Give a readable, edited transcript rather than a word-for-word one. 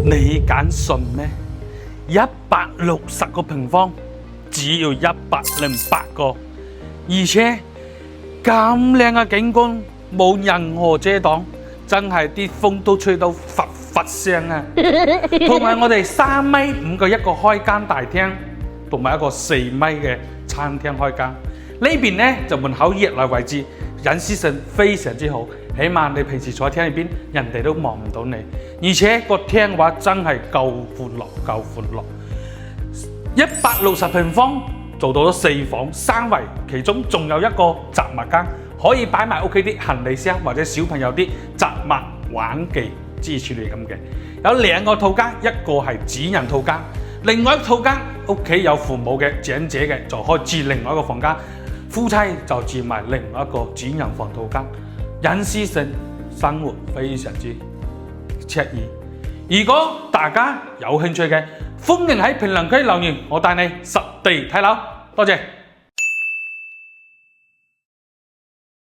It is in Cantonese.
你揀信咩？160個平方，只要108個，而且咁靚嘅景觀，冇任何遮擋，真係啲風都吹到發聲啊！同埋我哋3.5米嘅一個開間大廳，同埋一個4米嘅餐廳開間。呢邊呢就門口熱鬧位置，隱私性非常之好，起碼你平時坐喺廳入邊，人哋都望唔到你。而且個廳嘅話真係夠寬樂，160平方做到咗4房3衛，其中仲有一個雜物間，可以擺埋屋企啲行李箱或者小朋友啲雜物玩具之類咁嘅。有2個套間，一個係主人套間，另外一個套間屋企有父母嘅長者嘅就可以住另外一個房間。夫妻就住埋另外一個主人房套間，隱私性生活非常之惬意。如果大家有興趣嘅，歡迎喺評論區留言，我帶你實地睇樓。多謝。